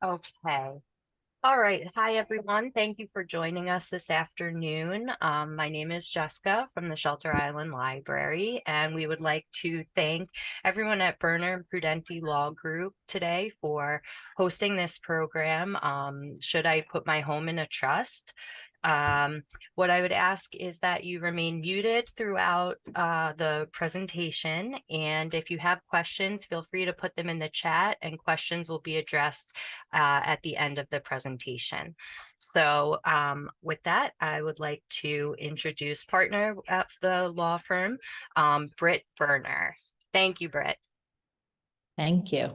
Okay. All right. Hi, everyone. Thank you for joining us this afternoon. My name is Jessica from the Shelter Island Library, and we would like to thank everyone at Burner Prudenti Law Group today for hosting this program. Should I put my home in a trust? Um, what I would ask is that you remain muted throughout the presentation. And if you have questions, feel free to put them in the chat, and questions will be addressed at the end of the presentation. So with that, I would like to introduce partner at the law firm, Britt Burner. Thank you, Britt. Thank you.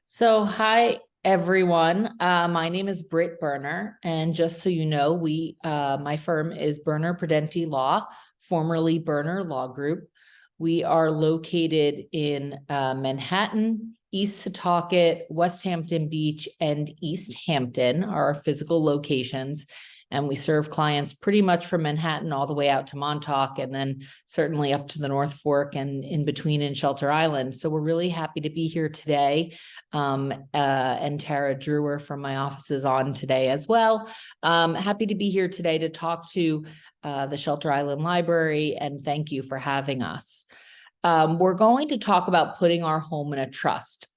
So, hi everyone. My name is Britt Burner, and just so you know, my firm is Burner Prudenti Law, formerly Burner Law Group. We are located in Manhattan, East Setauket, West Hampton Beach, and East Hampton are our physical locations. And we serve clients pretty much from Manhattan all the way out to Montauk, and then certainly up to the North Fork and in between in Shelter Island. So we're really happy to be here today. And Tara Drewer from my office is on today as well. Happy to be here today to talk to the Shelter Island Library, and thank you for having us. We're going to talk about putting our home in a trust.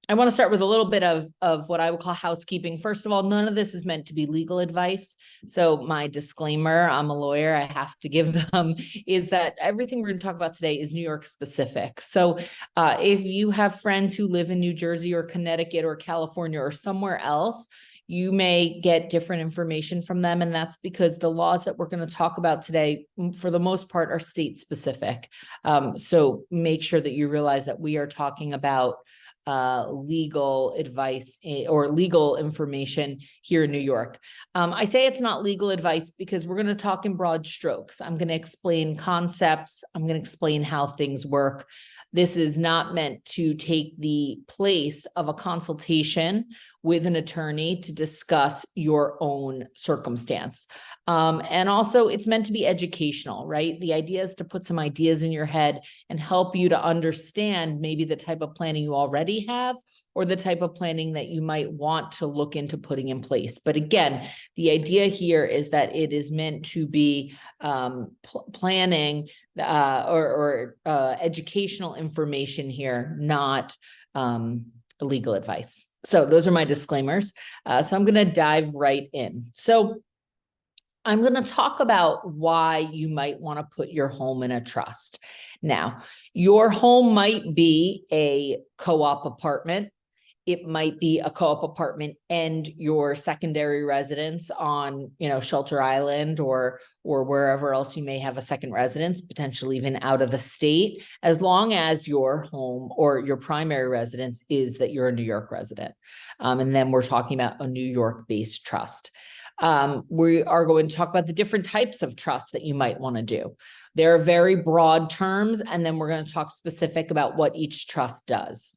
I want to start with a little bit of what I would call housekeeping. First of all, none of this is meant to be legal advice. So my disclaimer, I'm a lawyer, I have to give them, is that everything we're going to talk about today is New York specific. So if you have friends who live in New Jersey or Connecticut or California or somewhere else, you may get different information from them. And that's because the laws that we're going to talk about today, for the most part, are state specific. So make sure that you realize that we are talking about legal advice or legal information here in New York. I say it's not legal advice because we're going to talk in broad strokes. I'm going to explain concepts. I'm going to explain how things work. This is not meant to take the place of a consultation with an attorney to discuss your own circumstance. And also, it's meant to be educational, right? The idea is to put some ideas in your head and help you to understand maybe the type of planning you already have or the type of planning that you might want to look into putting in place. But again, the idea here is that it is meant to be planning or educational information here, not legal advice. So those are my disclaimers. So I'm going to dive right in. So I'm going to talk about why you might want to put your home in a trust. Now, your home might be a co-op apartment. It might be a co-op apartment and your secondary residence on, Shelter Island or wherever else you may have a second residence, potentially even out of the state, as long as your home or your primary residence is that you're a New York resident. And then we're talking about a New York-based trust. We are going to talk about the different types of trusts that you might want to do. There are very broad terms, and then we're going to talk specific about what each trust does.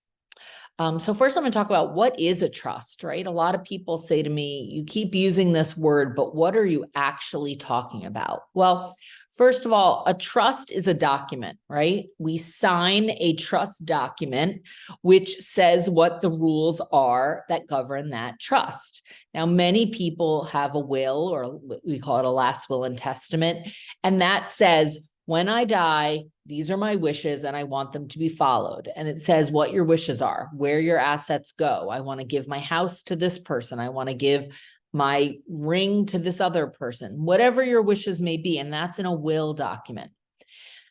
So first I'm going to talk about what is a trust, right? A lot of people say to me, you keep using this word, but what are you actually talking about? Well, first of all, a trust is a document, right? We sign a trust document, which says what the rules are that govern that trust. Now, many people have a will, or we call it a last will and testament, and that says, when I die, these are my wishes and I want them to be followed. And it says what your wishes are, where your assets go. I want to give my house to this person. I want to give my ring to this other person, whatever your wishes may be. And that's in a will document.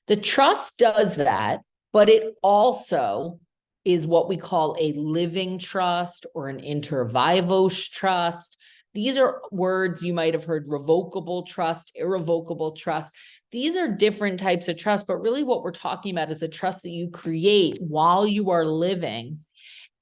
The trust does that, but it also is what we call a living trust or an inter vivos trust. These are words you might have heard: revocable trust, irrevocable trust. These are different types of trust, but really what we're talking about is a trust that you create while you are living,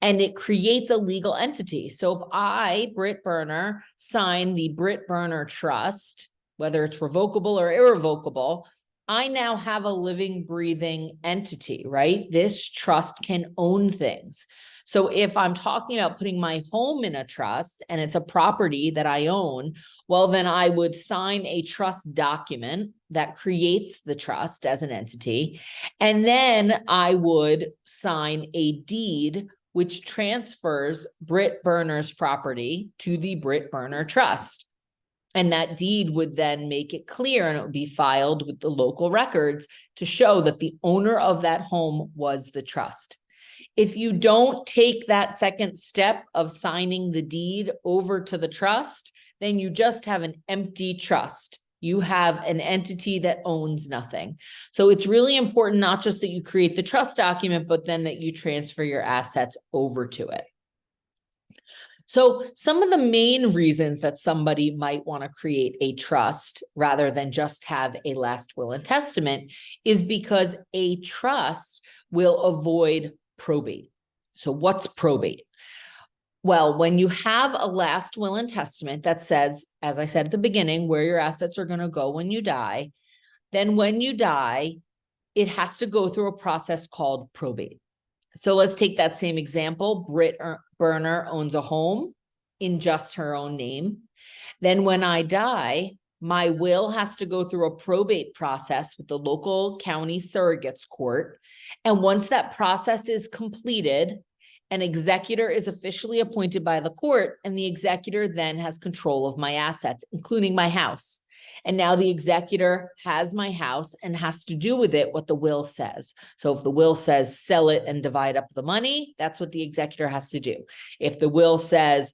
and it creates a legal entity. So if I, Britt Burner, sign the Britt Burner Trust, whether it's revocable or irrevocable, I now have a living, breathing entity, right? This trust can own things. So if I'm talking about putting my home in a trust and it's a property that I own, well, then I would sign a trust document that creates the trust as an entity. And then I would sign a deed, which transfers Britt Burner's property to the Britt Burner Trust. And that deed would then make it clear, and it would be filed with the local records to show that the owner of that home was the trust. If you don't take that second step of signing the deed over to the trust, then you just have an empty trust. You have an entity that owns nothing. So it's really important not just that you create the trust document, but then that you transfer your assets over to it. So some of the main reasons that somebody might want to create a trust rather than just have a last will and testament is because a trust will avoid probate. So what's probate? Well, when you have a last will and testament that says, as I said at the beginning, where your assets are going to go when you die, then when you die, it has to go through a process called probate. So let's take that same example. Britt Burner owns a home in just her own name. Then when I die, my will has to go through a probate process with the local county surrogates court. And once that process is completed, an executor is officially appointed by the court, and the executor then has control of my assets, including my house. And now the executor has my house and has to do with it what the will says. So if the will says sell it and divide up the money, that's what the executor has to do. If the will says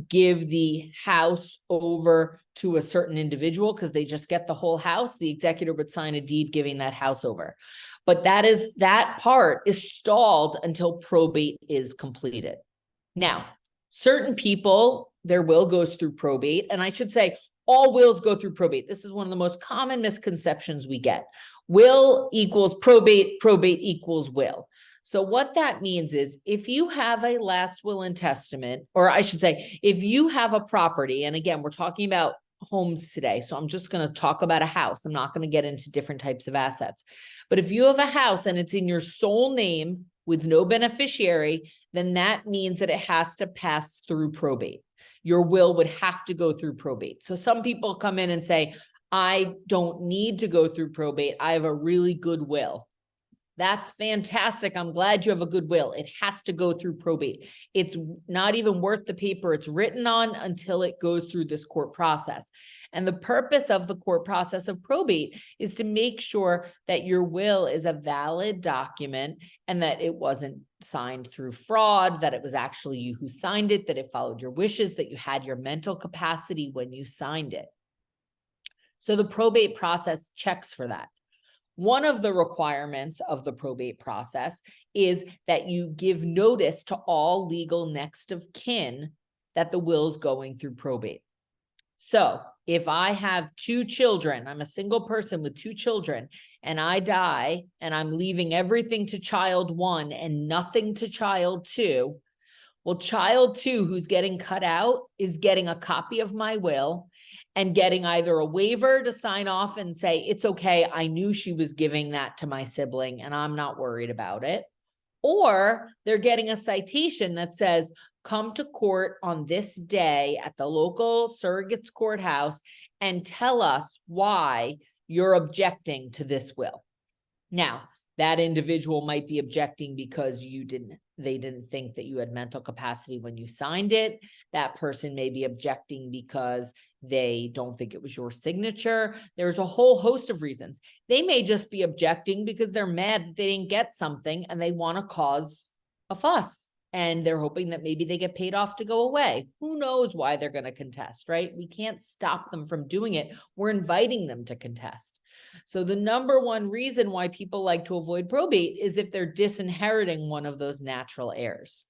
give the house over to a certain individual because they just get the whole house, the executor would sign a deed giving that house over. But that part is stalled until probate is completed. Now, certain people, their will goes through probate, and I should say all wills go through probate. This is one of the most common misconceptions we get. Will equals probate, probate equals will. So what that means is if you have a last will and testament, or I should say, if you have a property, and again, we're talking about homes today, so I'm just going to talk about a house. I'm not going to get into different types of assets. But if you have a house and it's in your sole name with no beneficiary, then that means that it has to pass through probate. Your will would have to go through probate. So some people come in and say, I don't need to go through probate. I have a really good will. That's fantastic. I'm glad you have a good will. It has to go through probate. It's not even worth the paper it's written on until it goes through this court process. And the purpose of the court process of probate is to make sure that your will is a valid document and that it wasn't signed through fraud, that it was actually you who signed it, that it followed your wishes, that you had your mental capacity when you signed it. So the probate process checks for that. One of the requirements of the probate process is that you give notice to all legal next of kin that the will is going through probate. So if I have 2 children, I'm a single person with 2 children, and I die and I'm leaving everything to child 1 and nothing to child 2, well, child 2 who's getting cut out is getting a copy of my will and getting either a waiver to sign off and say, it's okay, I knew she was giving that to my sibling and I'm not worried about it. Or they're getting a citation that says, come to court on this day at the local surrogates courthouse and tell us why you're objecting to this will. Now, that individual might be objecting because they didn't think that you had mental capacity when you signed it. That person may be objecting because they don't think it was your signature. There's a whole host of reasons. They may just be objecting because they're mad that they didn't get something and they want to cause a fuss. And they're hoping that maybe they get paid off to go away. Who knows why they're going to contest, right? We can't stop them from doing it. We're inviting them to contest. So the number one reason why people like to avoid probate is if they're disinheriting one of those natural heirs.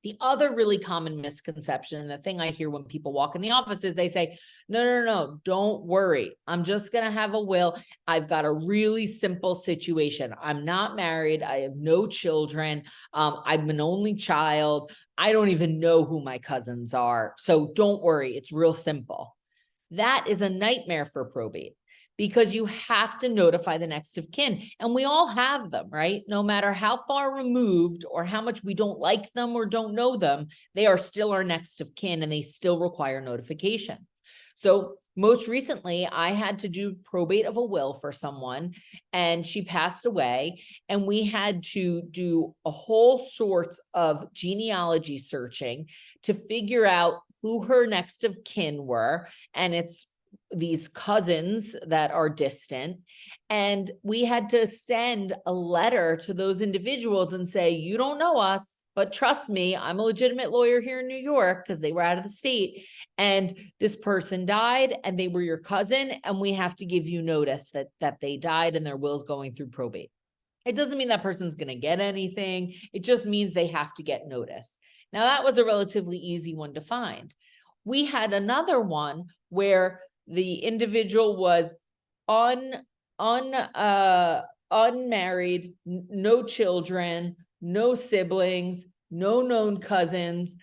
The other really common misconception, and the thing I hear when people walk in the office is they say, no, don't worry. I'm just going to have a will. I've got a really simple situation. I'm not married. I have no children. I'm an only child. I don't even know who my cousins are. So don't worry. It's real simple. That is a nightmare for probate, because you have to notify the next of kin. And we all have them, right? No matter how far removed or how much we don't like them or don't know them, they are still our next of kin and they still require notification. So Most recently, I had to do probate of a will for someone, and she passed away, and we had to do a whole sorts of genealogy searching to figure out who her next of kin were, and it's these cousins that are distant. And we had to send a letter to those individuals and say, you don't know us, but trust me, I'm a legitimate lawyer here in New York, because they were out of the state. And this person died and they were your cousin. And we have to give you notice that they died and their will's going through probate. It doesn't mean that person's going to get anything. It just means they have to get notice. Now, that was a relatively easy one to find. We had another one where the individual was unmarried, no children, no siblings, no known cousins.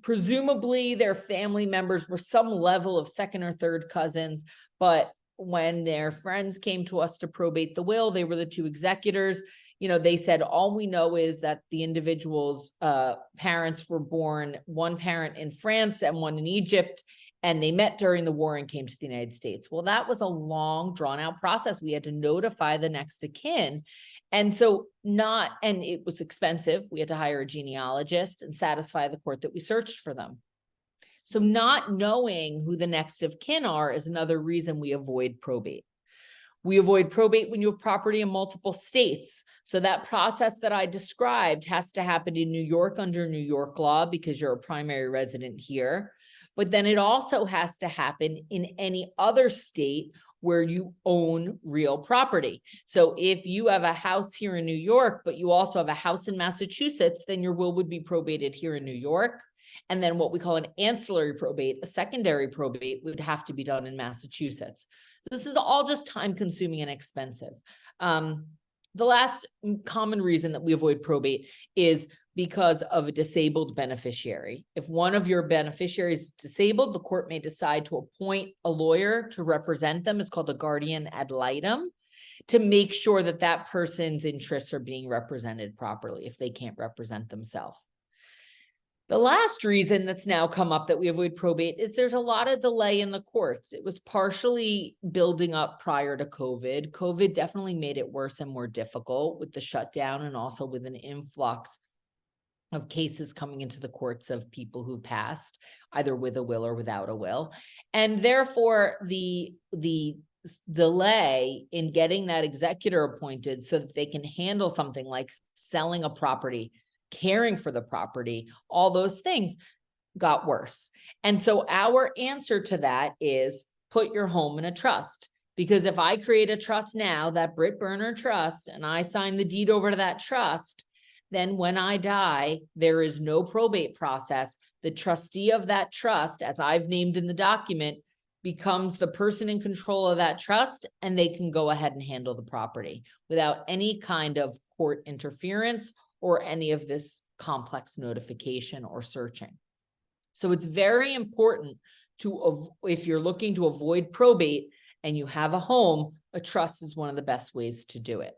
Presumably their family members were some level of second or third cousins, but when their friends came to us to probate the will, they were the two executors. They said, all we know is that the individual's parents were born, one parent in France and one in Egypt, and they met during the war and came to the United States. Well, that was a long, drawn out process. We had to notify the next of kin. And it was expensive. We had to hire a genealogist and satisfy the court that we searched for them. So not knowing who the next of kin are is another reason we avoid probate. We avoid probate when you have property in multiple states. So that process that I described has to happen in New York under New York law because you're a primary resident here. But then it also has to happen in any other state where you own real property. So if you have a house here in New York, but you also have a house in Massachusetts, then your will would be probated here in New York. And then what we call an ancillary probate, a secondary probate, would have to be done in Massachusetts. This is all just time consuming and expensive. The last common reason that we avoid probate is because of a disabled beneficiary. If one of your beneficiaries is disabled, the court may decide to appoint a lawyer to represent them. It's called a guardian ad litem, to make sure that that person's interests are being represented properly if they can't represent themselves. The last reason that's now come up that we avoid probate is there's a lot of delay in the courts. It was partially building up prior to COVID. COVID definitely made it worse and more difficult with the shutdown, and also with an influx of cases coming into the courts of people who passed either with a will or without a will. And therefore the delay in getting that executor appointed so that they can handle something like selling a property, caring for the property, all those things got worse. And so our answer to that is put your home in a trust. Because if I create a trust now, that Britt Burner trust, and I sign the deed over to that trust, then when I die, there is no probate process. The trustee of that trust, as I've named in the document, becomes the person in control of that trust, and they can go ahead and handle the property without any kind of court interference or any of this complex notification or searching. So it's very important if you're looking to avoid probate and you have a home, a trust is one of the best ways to do it.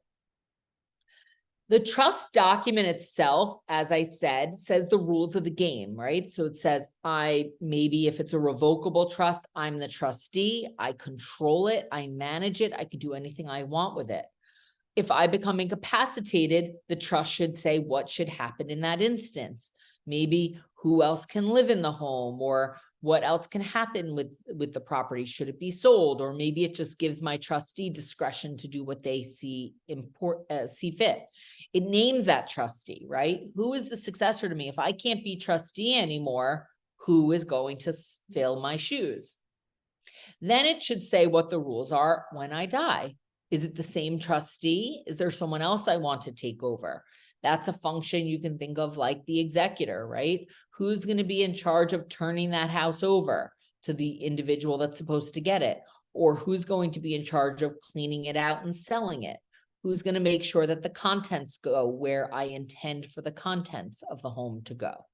The trust document itself, as I said, says the rules of the game, right? So it says, maybe if it's a revocable trust, I'm the trustee, I control it, I manage it, I can do anything I want with it. If I become incapacitated, the trust should say what should happen in that instance. Maybe who else can live in the home, or what else can happen with the property. Should it be sold? Or maybe it just gives my trustee discretion to do what they see fit. It names that trustee, right? Who is the successor to me? If I can't be trustee anymore, who is going to fill my shoes? Then it should say what the rules are when I die. Is it the same trustee? Is there someone else I want to take over? That's a function you can think of like the executor, right? Who's going to be in charge of turning that house over to the individual that's supposed to get it? Or who's going to be in charge of cleaning it out and selling it? Who's going to make sure that the contents go where I intend for the contents of the home to go?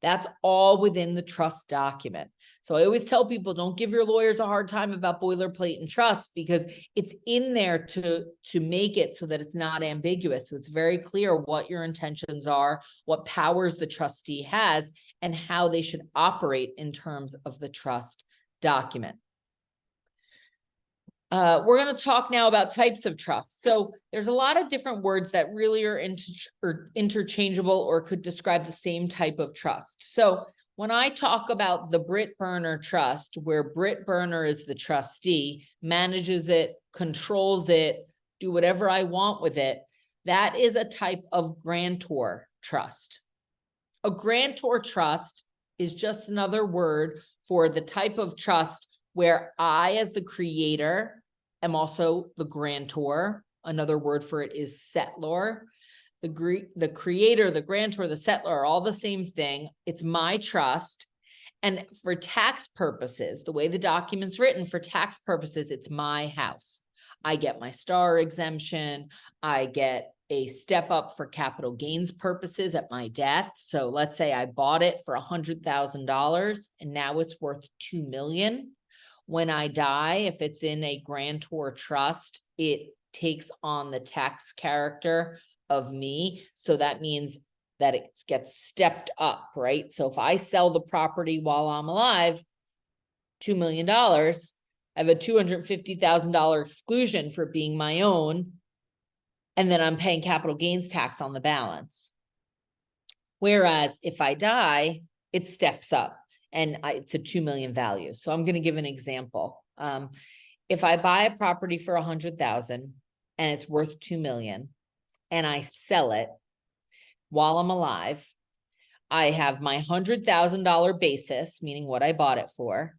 That's all within the trust document. So I always tell people, don't give your lawyers a hard time about boilerplate and trust, because it's in there to make it so that it's not ambiguous. So it's very clear what your intentions are, what powers the trustee has, and how they should operate in terms of the trust document. We're going to talk now about types of trust. So there's a lot of different words that really are interchangeable or could describe the same type of trust. So when I talk about the Britt Burner Trust, where Britt Burner is the trustee, manages it, controls it, do whatever I want with it, that is a type of grantor trust. A grantor trust is just another word for the type of trust where I, as the creator, am also the grantor. Another word for it is settlor. The creator, the grantor, the settlor are all the same thing. It's my trust. And for tax purposes, the way the document's written, for tax purposes, it's my house. I get my star exemption. I get a step up for capital gains purposes at my death. So let's say I bought it for $100,000 and now it's worth $2 million. When I die, if it's in a grantor trust, it takes on the tax character of me. So that means that it gets stepped up, right? So if I sell the property while I'm alive, $2 million, I have a $250,000 exclusion for being my own. And then I'm paying capital gains tax on the balance. Whereas if I die, it steps up and it's a 2 million value. So I'm going to give an example. If I buy a property for 100,000 and it's worth 2 million and I sell it while I'm alive, I have my $100,000 basis, meaning what I bought it for.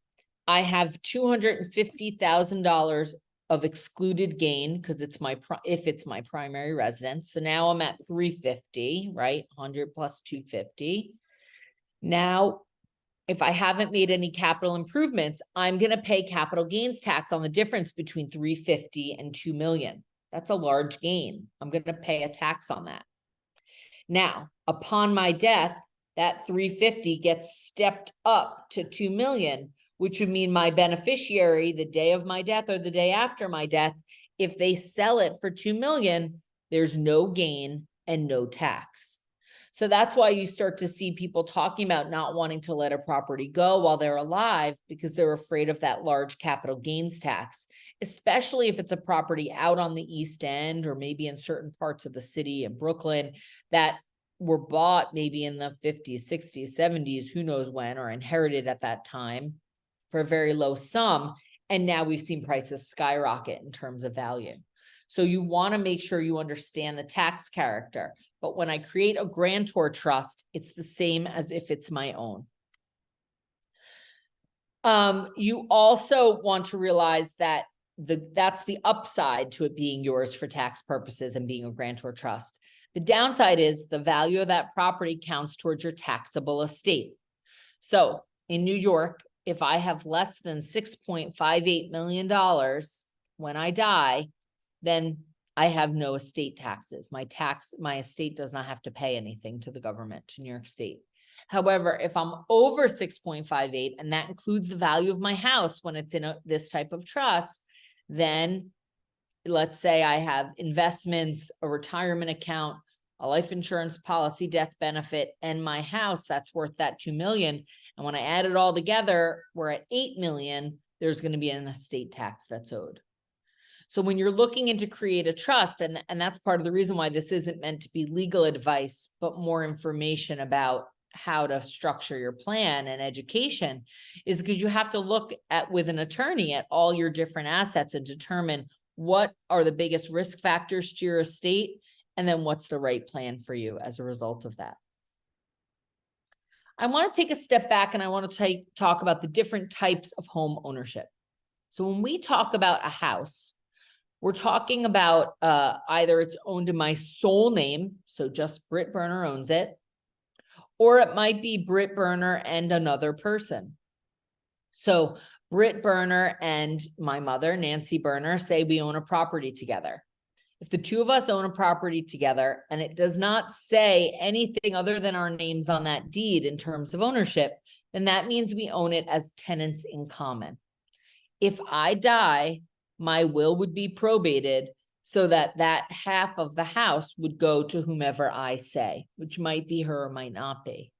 I have $250,000 of excluded gain because it's if it's my primary residence. So now I'm at 350, right? 100 plus 250. Now, if I haven't made any capital improvements, I'm going to pay capital gains tax on the difference between 350 and 2 million. That's a large gain. I'm going to pay a tax on that. Now, upon my death, that 350 gets stepped up to 2 million, which would mean my beneficiary, the day of my death or the day after my death, if they sell it for 2 million, there's no gain and no tax. So that's why you start to see people talking about not wanting to let a property go while they're alive because they're afraid of that large capital gains tax, especially if it's a property out on the East End or maybe in certain parts of the city in Brooklyn that were bought maybe in the 50s, 60s, 70s, who knows when, or inherited at that time for a very low sum. And now we've seen prices skyrocket in terms of value. So you want to make sure you understand the tax character. But when I create a grantor trust, it's the same as if it's my own. You also want to realize that that's the upside to it being yours for tax purposes and being a grantor trust. The downside is the value of that property counts towards your taxable estate. So in New York, if I have less than $6.58 million when I die, then I have no estate taxes. My estate does not have to pay anything to the government, to New York State. However, if I'm over 6.58, and that includes the value of my house when it's in this type of trust, then let's say I have investments, a retirement account, a life insurance policy, death benefit, and my house that's worth that 2 million. And when I add it all together, we're at 8 million. There's going to be an estate tax that's owed. So when you're looking into create a trust, and that's part of the reason why this isn't meant to be legal advice, but more information about how to structure your plan and education, is because you have to look at with an attorney at all your different assets and determine what are the biggest risk factors to your estate, and then what's the right plan for you as a result of that. I want to take a step back and I want to talk about the different types of home ownership. So when we talk about a house, we're talking about either it's owned in my sole name, so just Britt Burner owns it, or it might be Britt Burner and another person. So Britt Burner and my mother, Nancy Burner, say we own a property together. If the two of us own a property together and it does not say anything other than our names on that deed in terms of ownership, then that means we own it as tenants in common. If I die, my will would be probated so that that half of the house would go to whomever I say, which might be her or might not be.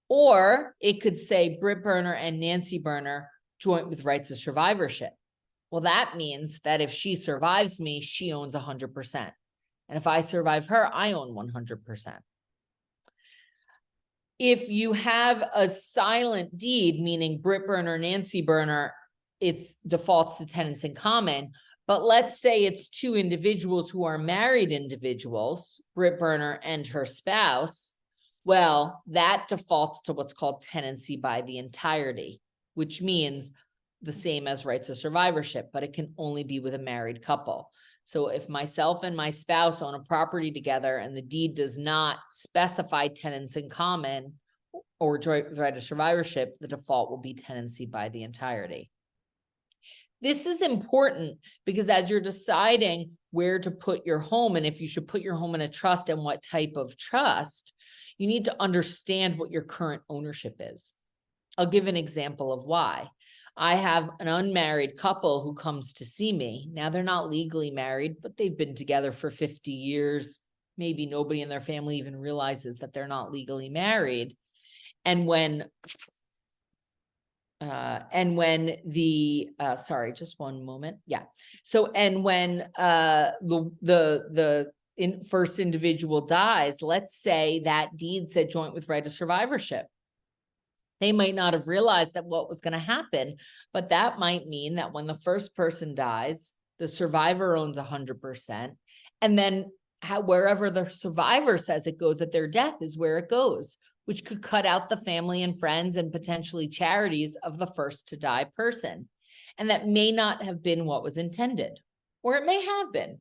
Or it could say Britt Burner and Nancy Burner joint with rights of survivorship. Well, that means that if she survives me, she owns 100%. And if I survive her, I own 100%. If you have a silent deed, meaning Britt Burner, Nancy Burner, it's defaults to tenants in common. But let's say it's two individuals who are married individuals, Britt Burner and her spouse. Well, that defaults to what's called tenancy by the entirety, which means the same as rights of survivorship, but it can only be with a married couple. So if myself and my spouse own a property together and the deed does not specify tenants in common or right of survivorship, the default will be tenancy by the entirety. This is important because as you're deciding where to put your home and if you should put your home in a trust and what type of trust, you need to understand what your current ownership is. I'll give an example of why. I have an unmarried couple who comes to see me. Now, they're not legally married, but they've been together for 50 years. Maybe nobody in their family even realizes that they're not legally married. And when the sorry, just one moment. Yeah. So, and when the first individual dies, let's say that deed said joint with right of survivorship. They might not have realized that what was going to happen, but that might mean that when the first person dies, the survivor owns 100%. And then wherever the survivor says it goes at their death is where it goes, which could cut out the family and friends and potentially charities of the first to die person. And that may not have been what was intended, or it may have been.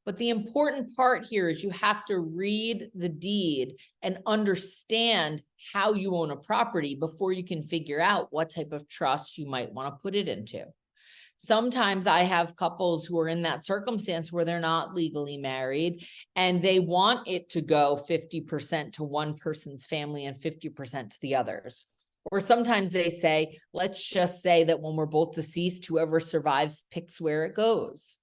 But the important part here is you have to read the deed and understand how you own a property before you can figure out what type of trust you might want to put it into. Sometimes I have couples who are in that circumstance where they're not legally married and they want it to go 50% to one person's family and 50% to the others. Or sometimes they say, let's just say that when we're both deceased, whoever survives picks where it goes.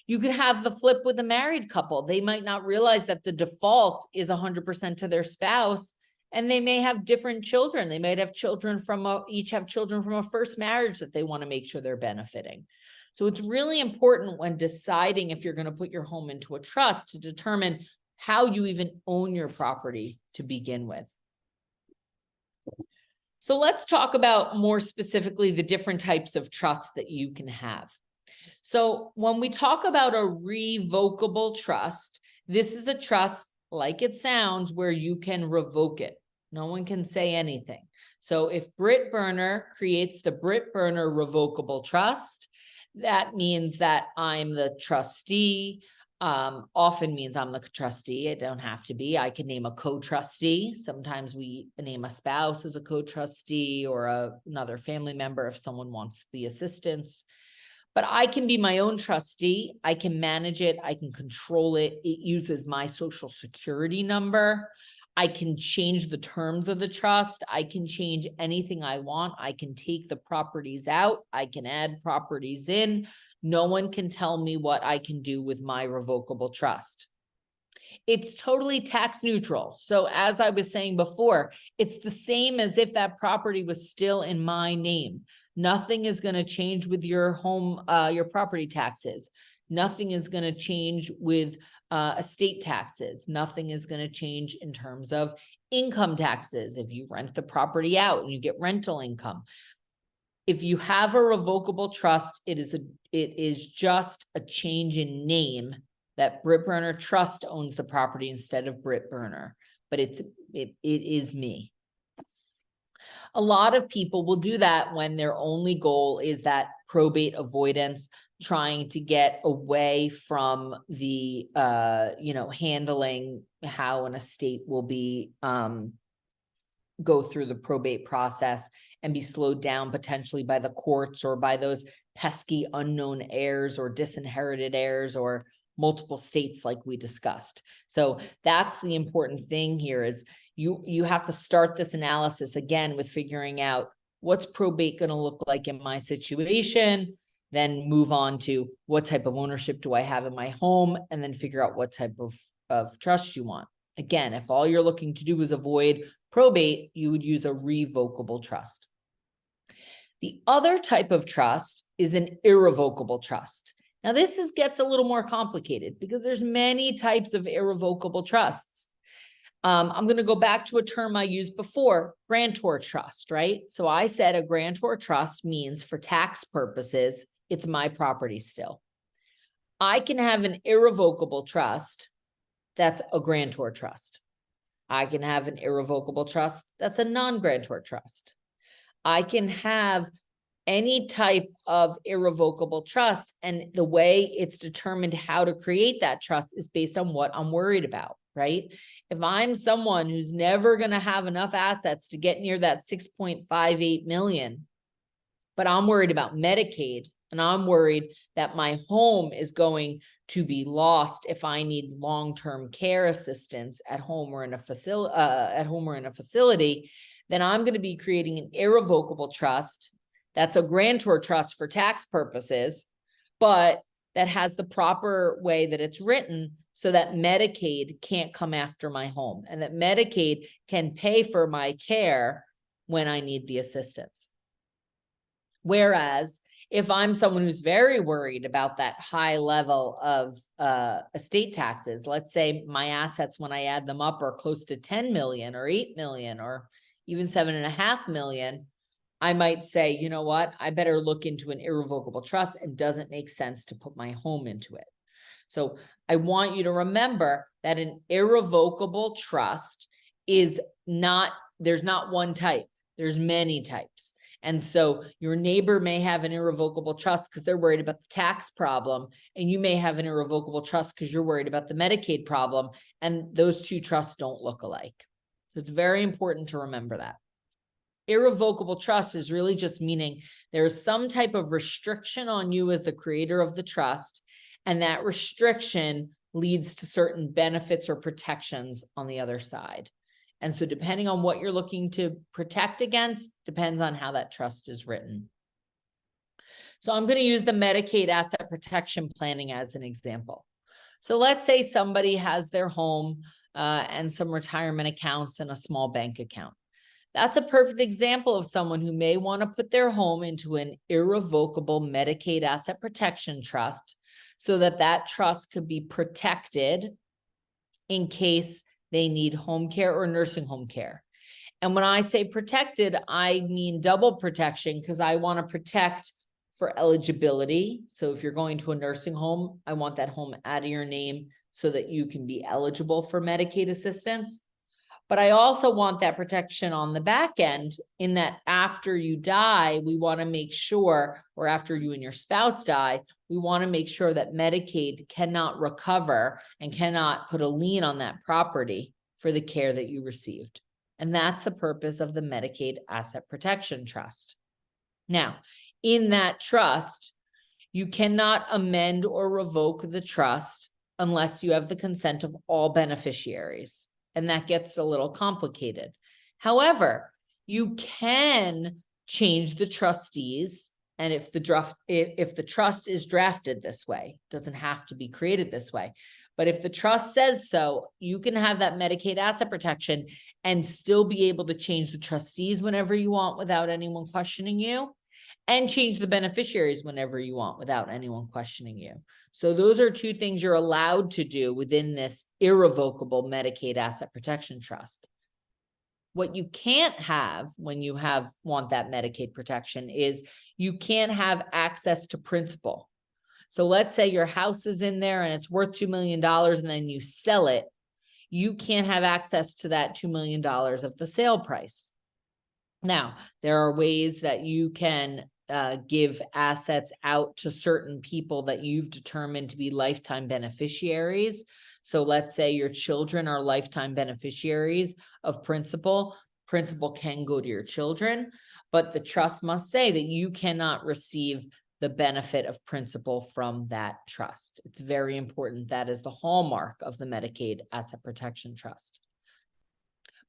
You could have the flip with a married couple. They might not realize that the default is 100% to their spouse, and they may have different children. They might have children each have children from a first marriage that they want to make sure they're benefiting. So it's really important when deciding if you're going to put your home into a trust to determine how you even own your property to begin with. So let's talk about more specifically the different types of trusts that you can have. So when we talk about a revocable trust, this is a trust, like it sounds, where you can revoke it. No one can say anything. So if Britt Burner creates the Britt Burner Revocable Trust, that means that I'm the trustee. Often means I'm the trustee. It don't have to be. I can name a co-trustee. Sometimes we name a spouse as a co-trustee or another family member if someone wants the assistance. But I can be my own trustee. I can manage it. I can control it. It uses my social security number. I can change the terms of the trust. I can change anything I want. I can take the properties out. I can add properties in. No one can tell me what I can do with my revocable trust. It's totally tax neutral. So as I was saying before, it's the same as if that property was still in my name. Nothing is going to change with your home, your property taxes. Nothing is going to change with estate taxes. Nothing is going to change in terms of income taxes. If you rent the property out and you get rental income. If you have a revocable trust, it is just a change in name that Britt Burner Trust owns the property instead of Britt Burner, but it is me. A lot of people will do that when their only goal is that probate avoidance, trying to get away from the, handling how an estate will be, go through the probate process and be slowed down potentially by the courts or by those pesky unknown heirs or disinherited heirs or multiple states like we discussed. So that's the important thing here is you have to start this analysis again with figuring out what's probate going to look like in my situation, then move on to what type of ownership do I have in my home, and then figure out what type of trust you want. Again, if all you're looking to do is avoid probate, you would use a revocable trust. The other type of trust is an irrevocable trust. Now, this gets a little more complicated because there's many types of irrevocable trusts. I'm going to go back to a term I used before, grantor trust, right? So I said a grantor trust means for tax purposes, it's my property still. I can have an irrevocable trust that's a grantor trust. I can have an irrevocable trust that's a non-grantor trust. I can have any type of irrevocable trust, and the way it's determined how to create that trust is based on what I'm worried about, right? If I'm someone who's never going to have enough assets to get near that 6.58 million, but I'm worried about Medicaid, and I'm worried that my home is going to be lost if I need long-term care assistance at home or in a facility, then I'm going to be creating an irrevocable trust that's a grantor trust for tax purposes, but that has the proper way that it's written so that Medicaid can't come after my home and that Medicaid can pay for my care when I need the assistance. Whereas if I'm someone who's very worried about that high level of estate taxes, let's say my assets, when I add them up, are close to 10 million or 8 million or even 7.5 million, I might say, you know what, I better look into an irrevocable trust, and doesn't make sense to put my home into it. So I want you to remember that an irrevocable trust is not, there's not one type, there's many types. And so your neighbor may have an irrevocable trust because they're worried about the tax problem, and you may have an irrevocable trust because you're worried about the Medicaid problem, and those two trusts don't look alike. So it's very important to remember that. Irrevocable trust is really just meaning there's some type of restriction on you as the creator of the trust, and that restriction leads to certain benefits or protections on the other side. And so depending on what you're looking to protect against, depends on how that trust is written. So I'm going to use the Medicaid asset protection planning as an example. So let's say somebody has their home and some retirement accounts and a small bank account. That's a perfect example of someone who may want to put their home into an irrevocable Medicaid asset protection trust so that that trust could be protected in case they need home care or nursing home care. And when I say protected, I mean double protection, because I want to protect for eligibility. So if you're going to a nursing home, I want that home out of your name so that you can be eligible for Medicaid assistance. But I also want that protection on the back end, in that after you die, we want to make sure, or after you and your spouse die, we want to make sure that Medicaid cannot recover and cannot put a lien on that property for the care that you received. And that's the purpose of the Medicaid Asset Protection Trust. Now, in that trust, you cannot amend or revoke the trust unless you have the consent of all beneficiaries. And that gets a little complicated. However, you can change the trustees. And if the trust is drafted this way, it doesn't have to be created this way. But if the trust says so, you can have that Medicaid asset protection and still be able to change the trustees whenever you want without anyone questioning you, and change the beneficiaries whenever you want without anyone questioning you. So those are two things you're allowed to do within this irrevocable Medicaid asset protection trust. What you can't have when you want that Medicaid protection is you can't have access to principal. So let's say your house is in there and it's worth $2 million, and then you sell it. You can't have access to that $2 million of the sale price. Now, there are ways that you can give assets out to certain people that you've determined to be lifetime beneficiaries. So let's say your children are lifetime beneficiaries of principal. Principal can go to your children, but the trust must say that you cannot receive the benefit of principal from that trust. It's very important. That is the hallmark of the Medicaid Asset Protection Trust.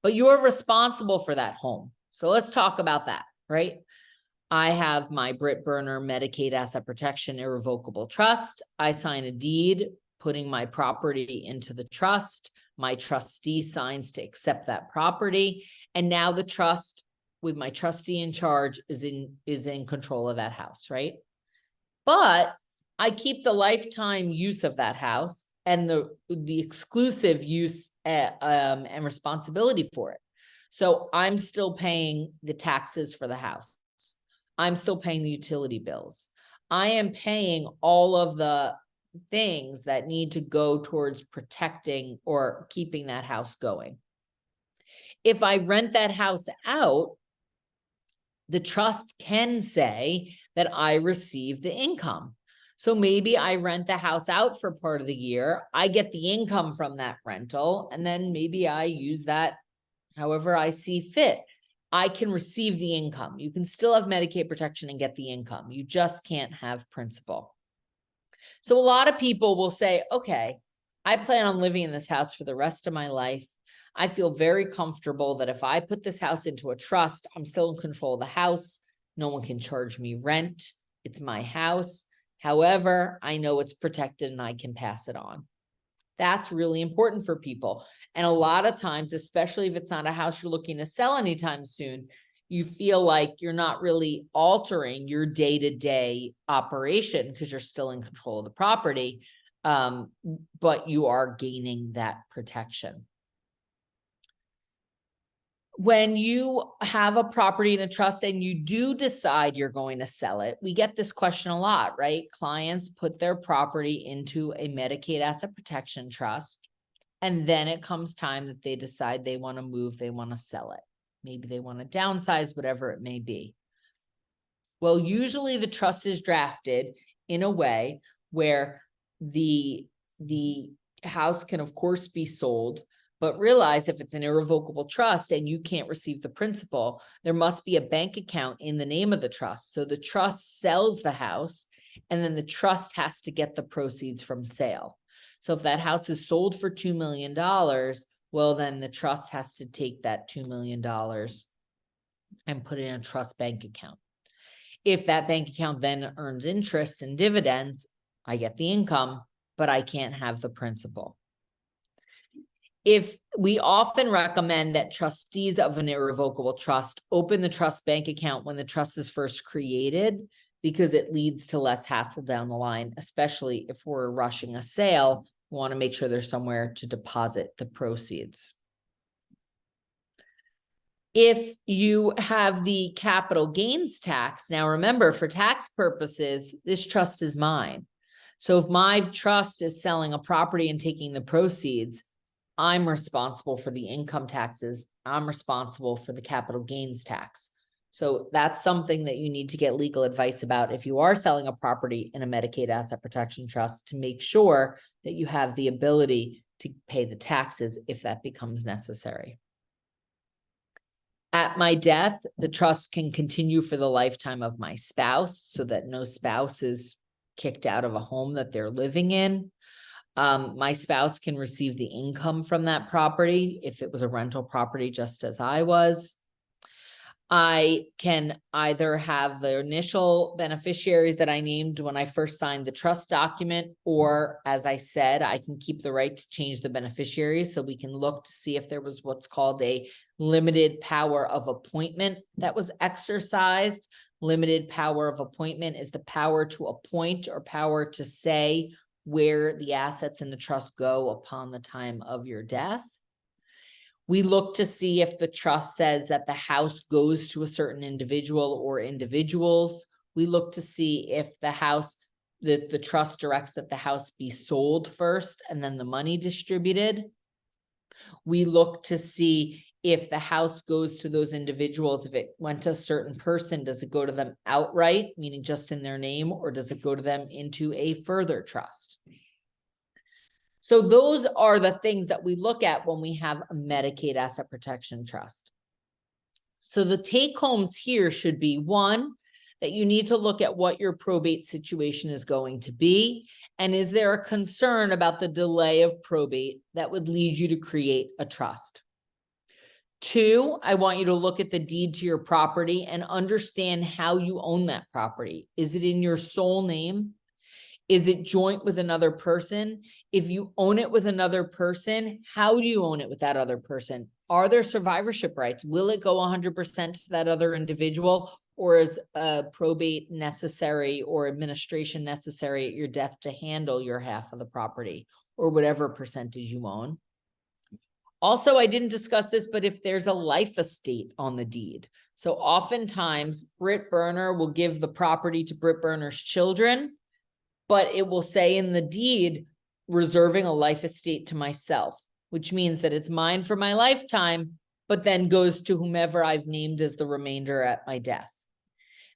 But you're responsible for that home. So let's talk about that, right? I have my Britt Burner Medicaid Asset Protection Irrevocable Trust. I sign a deed putting my property into the trust. My trustee signs to accept that property. And now the trust, with my trustee in charge is in control of that house, right? But I keep the lifetime use of that house and the exclusive use and responsibility for it. So I'm still paying the taxes for the house. I'm still paying the utility bills. I am paying all of the things that need to go towards protecting or keeping that house going. If I rent that house out, the trust can say that I receive the income. So maybe I rent the house out for part of the year. I get the income from that rental, and then maybe I use that however I see fit. I can receive the income. You can still have Medicaid protection and get the income. You just can't have principal. So a lot of people will say, okay, I plan on living in this house for the rest of my life. I feel very comfortable that if I put this house into a trust, I'm still in control of the house. No one can charge me rent. It's my house. However, I know it's protected and I can pass it on. That's really important for people. And a lot of times, especially if it's not a house you're looking to sell anytime soon, you feel like you're not really altering your day-to-day operation because you're still in control of the property, but you are gaining that protection. When you have a property in a trust and you do decide you're going to sell it, we get this question a lot, right? Clients put their property into a Medicaid asset protection trust, and then it comes time that they decide they want to move, they want to sell it. Maybe they want to downsize, whatever it may be. Well, usually the trust is drafted in a way where the house can, of course, be sold, but realize if it's an irrevocable trust and you can't receive the principal, there must be a bank account in the name of the trust. So the trust sells the house, and then the trust has to get the proceeds from sale. So if that house is sold for $2 million, well, then the trust has to take that $2 million and put it in a trust bank account. If that bank account then earns interest and dividends, I get the income, but I can't have the principal. If we often recommend that trustees of an irrevocable trust open the trust bank account when the trust is first created, because it leads to less hassle down the line, especially if we're rushing a sale, we want to make sure there's somewhere to deposit the proceeds. If you have the capital gains tax, now remember, for tax purposes, this trust is mine. So if my trust is selling a property and taking the proceeds, I'm responsible for the income taxes. I'm responsible for the capital gains tax. So that's something that you need to get legal advice about if you are selling a property in a Medicaid asset protection trust, to make sure that you have the ability to pay the taxes if that becomes necessary. At my death, the trust can continue for the lifetime of my spouse, so that no spouse is kicked out of a home that they're living in. My spouse can receive the income from that property if it was a rental property, just as I was. I can either have the initial beneficiaries that I named when I first signed the trust document, or as I said, I can keep the right to change the beneficiaries. So we can look to see if there was what's called a limited power of appointment that was exercised. Limited power of appointment is the power to appoint or power to say where the assets in the trust go upon the time of your death. We look to see if the trust says that the house goes to a certain individual or individuals. We look to see if the house, the trust directs that the house be sold first and then the money distributed. We look to see if the house goes to those individuals. If it went to a certain person, does it go to them outright, meaning just in their name, or does it go to them into a further trust? So those are the things that we look at when we have a Medicaid asset protection trust. So the take homes here should be, one, that you need to look at what your probate situation is going to be. And is there a concern about the delay of probate that would lead you to create a trust? Two, I want you to look at the deed to your property and understand how you own that property. Is it in your sole name? Is it joint with another person? If you own it with another person, how do you own it with that other person? Are there survivorship rights? Will it go 100% to that other individual, or is probate necessary or administration necessary at your death to handle your half of the property or whatever percentage you own? Also, I didn't discuss this, but if there's a life estate on the deed. So oftentimes Britt Burner will give the property to Britt Burner's children, but it will say in the deed, reserving a life estate to myself, which means that it's mine for my lifetime, but then goes to whomever I've named as the remainder at my death.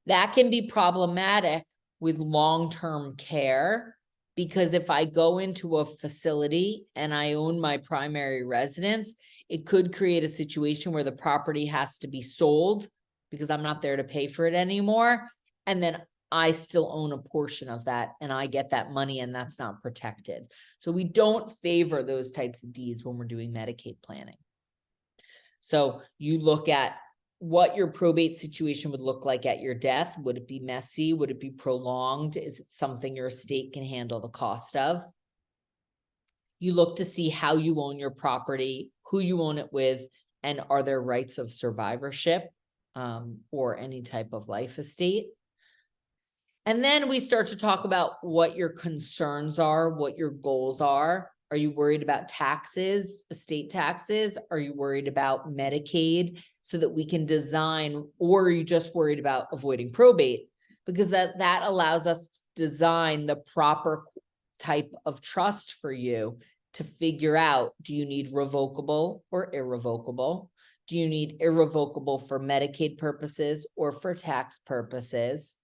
That can be problematic with long-term care, because if I go into a facility and I own my primary residence, it could create a situation where the property has to be sold because I'm not there to pay for it anymore. And then I still own a portion of that and I get that money, and that's not protected. So we don't favor those types of deeds when we're doing Medicaid planning. So you look at what your probate situation would look like at your death. Would it be messy? Would it be prolonged? Is it something your estate can handle the cost of? You look to see how you own your property, who you own it with, and are there rights of survivorship or any type of life estate. And then we start to talk about what your concerns are, what your goals are. Are you worried about taxes, estate taxes? Are you worried about Medicaid, so that we can design, or are you just worried about avoiding probate? Because that allows us to design the proper type of trust for you to figure out, do you need revocable or irrevocable? Do you need irrevocable for Medicaid purposes or for tax purposes?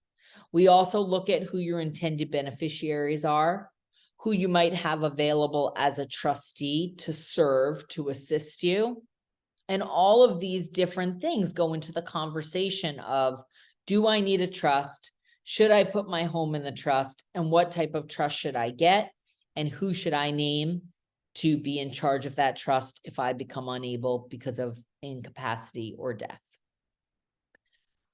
We also look at who your intended beneficiaries are, who you might have available as a trustee to serve, to assist you. And all of these different things go into the conversation of, do I need a trust? Should I put my home in the trust? And what type of trust should I get? And who should I name to be in charge of that trust if I become unable because of incapacity or death?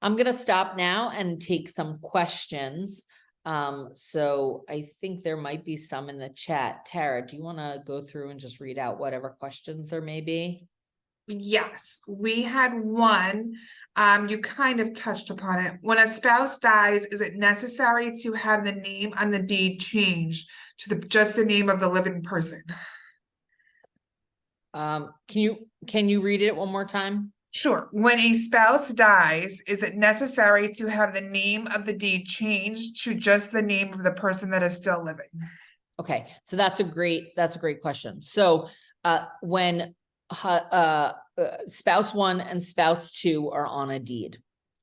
I'm going to stop now and take some questions. So I think there might be some in the chat. Tara, do you want to go through and just read out whatever questions there may be? Yes, we had one. You kind of touched upon it. When a spouse dies, is it necessary to have the name on the deed changed to just the name of the living person? Can you read it one more time? Sure. When a spouse dies, is it necessary to have the name of the deed changed to just the name of the person that is still living? Okay, so that's a great question. So when spouse one and spouse two are on a deed,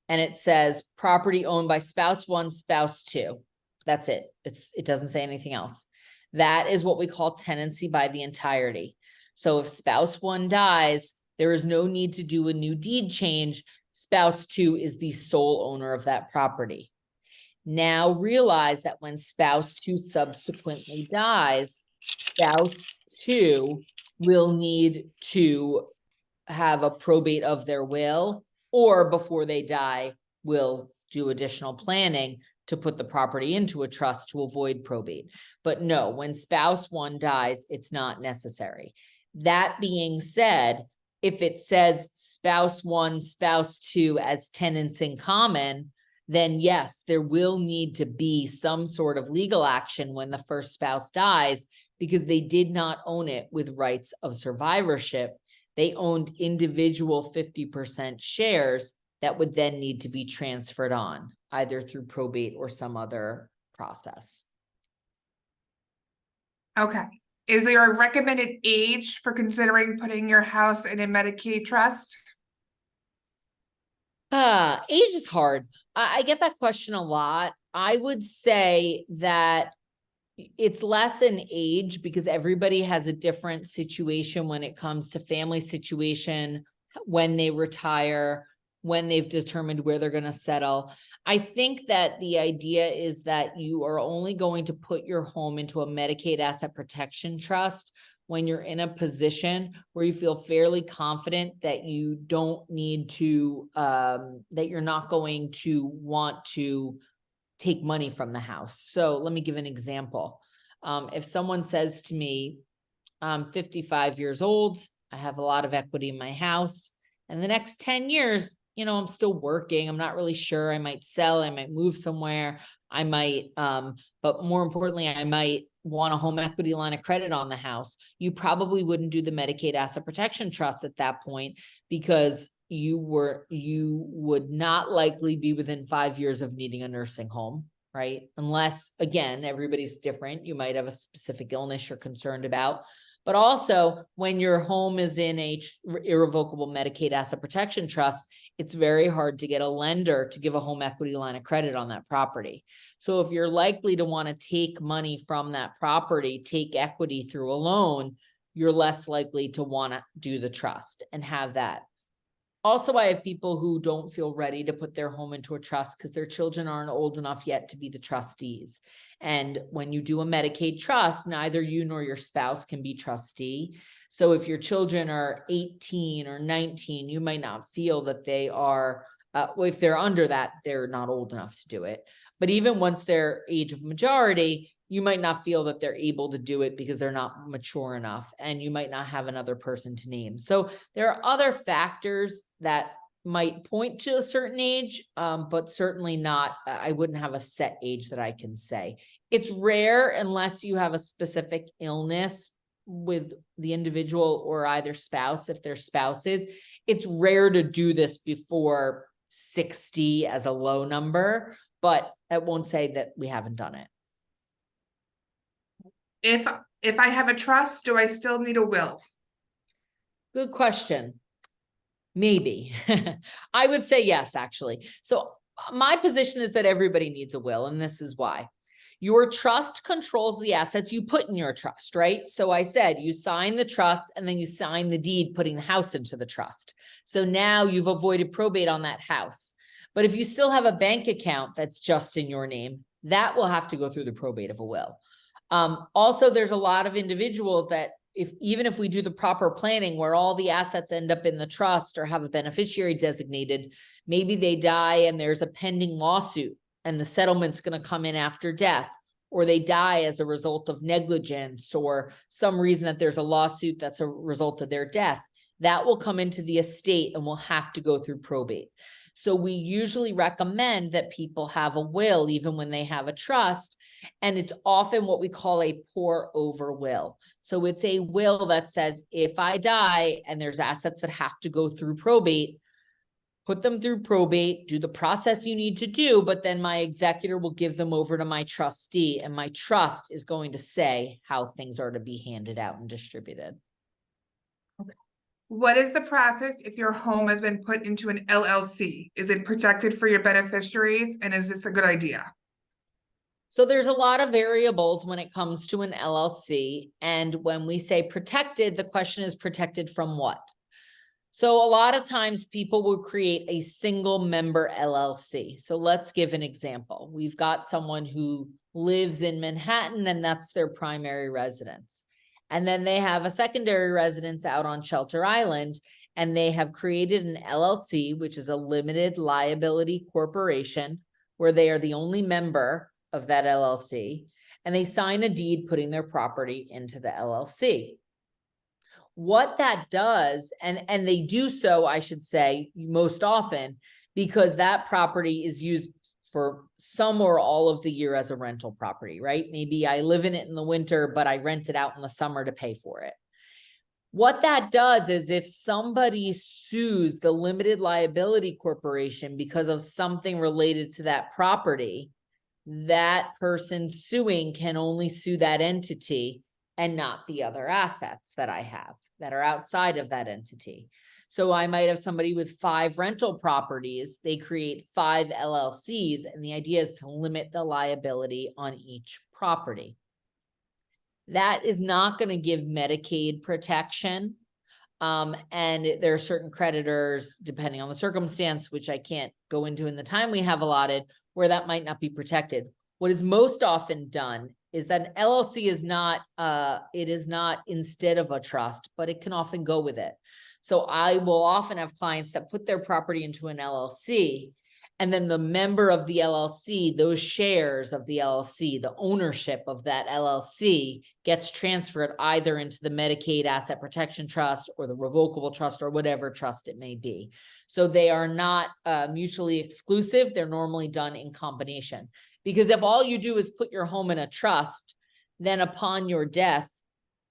and it says property owned by spouse one, spouse two, that's it. It doesn't say anything else. That is what we call tenancy by the entirety. So if spouse one dies, there is no need to do a new deed change. Spouse two is the sole owner of that property. Now realize that when spouse two subsequently dies, spouse two will need to have a probate of their will, or before they die, will do additional planning to put the property into a trust to avoid probate. But no, when spouse one dies, it's not necessary. That being said, if it says spouse one, spouse two as tenants in common, then yes, there will need to be some sort of legal action when the first spouse dies, because they did not own it with rights of survivorship. They owned individual 50% shares that would then need to be transferred on, either through probate or some other process. Okay. Is there a recommended age for considering putting your house in a Medicaid trust? Age is hard. I get that question a lot. I would say that it's less an age, because everybody has a different situation when it comes to family situation, when they retire, when they've determined where they're going to settle. I think that the idea is that you are only going to put your home into a Medicaid asset protection trust when you're in a position where you feel fairly confident that you don't need to, that you're not going to want to take money from the house. So let me give an example. If someone says to me, I'm 55 years old, I have a lot of equity in my house. And the next 10 years, I'm still working. I'm not really sure. I might sell, I might move somewhere. I might, but more importantly, I might want a home equity line of credit on the house. You probably wouldn't do the Medicaid Asset Protection Trust at that point, because you would not likely be within 5 years of needing a nursing home, right? Unless, again, everybody's different. You might have a specific illness you're concerned about. But also, when your home is in a irrevocable Medicaid Asset Protection Trust, it's very hard to get a lender to give a home equity line of credit on that property. So if you're likely to want to take money from that property, take equity through a loan, you're less likely to want to do the trust and have that. Also, I have people who don't feel ready to put their home into a trust because their children aren't old enough yet to be the trustees. And when you do a Medicaid trust, neither you nor your spouse can be trustee. So if your children are 18 or 19, you might not feel that they are, if they're under that, they're not old enough to do it. But even once they're age of majority, you might not feel that they're able to do it because they're not mature enough, and you might not have another person to name. So there are other factors that might point to a certain age, but certainly not, I wouldn't have a set age that I can say. It's rare unless you have a specific illness with the individual or either spouse. If they're spouses, it's rare to do this before 60 as a low number, but I won't say that we haven't done it. If I have a trust, do I still need a will? Good question. Maybe. I would say yes, actually. So my position is that everybody needs a will, and this is why. Your trust controls the assets you put in your trust, right? So I said you sign the trust and then you sign the deed putting the house into the trust. So now you've avoided probate on that house. But if you still have a bank account that's just in your name, that will have to go through the probate of a will. Also, there's a lot of individuals that even if we do the proper planning where all the assets end up in the trust or have a beneficiary designated, maybe they die and there's a pending lawsuit and the settlement's going to come in after death, or they die as a result of negligence or some reason that there's a lawsuit that's a result of their death, that will come into the estate and will have to go through probate. So we usually recommend that people have a will even when they have a trust. And it's often what we call a pour over will. So it's a will that says, if I die and there's assets that have to go through probate, put them through probate, do the process you need to do, but then my executor will give them over to my trustee, and my trust is going to say how things are to be handed out and distributed. Okay. What is the process if your home has been put into an LLC? Is it protected for your beneficiaries, and is this a good idea? So there's a lot of variables when it comes to an LLC. And when we say protected, the question is protected from what? So a lot of times people will create a single member LLC. So let's give an example. We've got someone who lives in Manhattan and that's their primary residence. And then they have a secondary residence out on Shelter Island, and they have created an LLC, which is a limited liability corporation, where they are the only member of that LLC, and they sign a deed putting their property into the LLC. What that does, and they do so, I should say, most often, because that property is used for some or all of the year as a rental property, right? Maybe I live in it in the winter, but I rent it out in the summer to pay for it. What that does is if somebody sues the limited liability corporation because of something related to that property, that person suing can only sue that entity and not the other assets that I have that are outside of that entity. So I might have somebody with 5 rental properties, they create 5 LLCs, and the idea is to limit the liability on each property. That is not going to give Medicaid protection. And there are certain creditors, depending on the circumstance, which I can't go into in the time we have allotted, where that might not be protected. What is most often done is that an LLC is not, it is not instead of a trust, but it can often go with it. So I will often have clients that put their property into an LLC, And then the member of the LLC, those shares of the LLC, the ownership of that LLC gets transferred either into the Medicaid Asset Protection Trust or the Revocable Trust or whatever trust it may be. So they are not mutually exclusive. They're normally done in combination. Because if all you do is put your home in a trust, then upon your death,